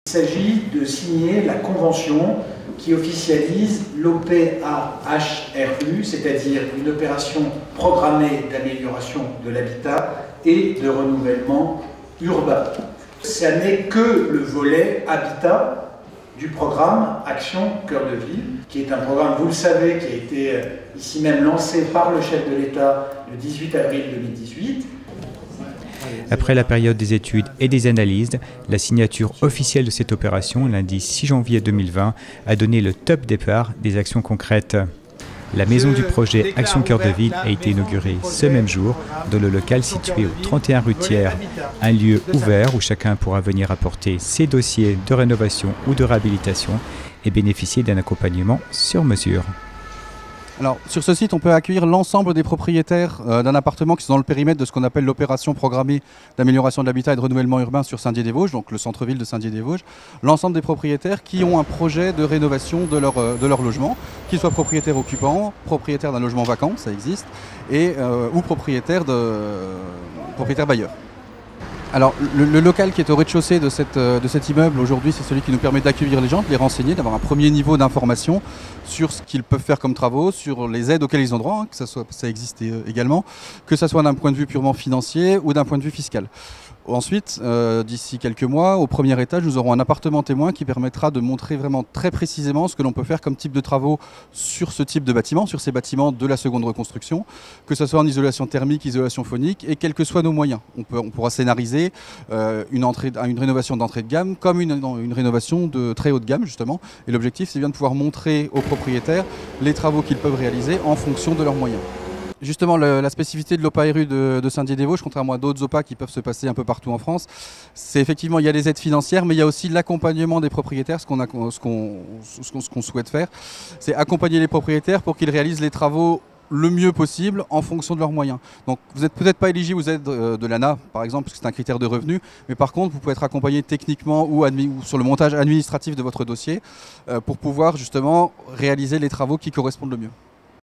Il s'agit de signer la convention qui officialise l'OPAHRU, c'est-à-dire une opération programmée d'amélioration de l'habitat et de renouvellement urbain. Ça n'est que le volet habitat du programme Action Cœur de Ville, qui est un programme, vous le savez, qui a été ici même lancé par le chef de l'État le 18 avril 2018. Après la période des études et des analyses, la signature officielle de cette opération, lundi 6 janvier 2020, a donné le top départ des actions concrètes. La maison du projet Action Cœur de Ville a été inaugurée ce même jour dans le local situé au 31 rue Thiers, un lieu ouvert où chacun pourra venir apporter ses dossiers de rénovation ou de réhabilitation et bénéficier d'un accompagnement sur mesure. Alors, sur ce site, on peut accueillir l'ensemble des propriétaires d'un appartement qui sont dans le périmètre de ce qu'on appelle l'opération programmée d'amélioration de l'habitat et de renouvellement urbain sur Saint-Dié-des-Vosges, donc le centre-ville de Saint-Dié-des-Vosges. L'ensemble des propriétaires qui ont un projet de rénovation de leur logement, qu'ils soient propriétaires occupants, propriétaires d'un logement vacant, ça existe, ou propriétaires bailleurs. Alors, le local qui est au rez-de-chaussée de cet immeuble aujourd'hui, c'est celui qui nous permet d'accueillir les gens, de les renseigner, d'avoir un premier niveau d'information sur ce qu'ils peuvent faire comme travaux, sur les aides auxquelles ils ont droit, que ça existe également, que ce soit d'un point de vue purement financier ou d'un point de vue fiscal. Ensuite, d'ici quelques mois, au premier étage, nous aurons un appartement témoin qui permettra de montrer vraiment très précisément ce que l'on peut faire comme type de travaux sur ce type de bâtiment, sur ces bâtiments de la seconde reconstruction, que ce soit en isolation thermique, isolation phonique, et quels que soient nos moyens. On pourra scénariser une rénovation d'entrée de gamme comme une rénovation de très haut de gamme, justement. Et l'objectif, c'est bien de pouvoir montrer aux propriétaires les travaux qu'ils peuvent réaliser en fonction de leurs moyens. Justement, la spécificité de l'OPAHRU de Saint-Dié-des-Vosges, contrairement à d'autres OPA qui peuvent se passer un peu partout en France, c'est effectivement, il y a les aides financières, mais il y a aussi l'accompagnement des propriétaires, ce qu'on souhaite faire. C'est accompagner les propriétaires pour qu'ils réalisent les travaux le mieux possible en fonction de leurs moyens. Donc vous n'êtes peut-être pas éligible aux aides de l'ANA, par exemple, parce que c'est un critère de revenu, mais par contre, vous pouvez être accompagné techniquement ou sur le montage administratif de votre dossier pour pouvoir justement réaliser les travaux qui correspondent le mieux.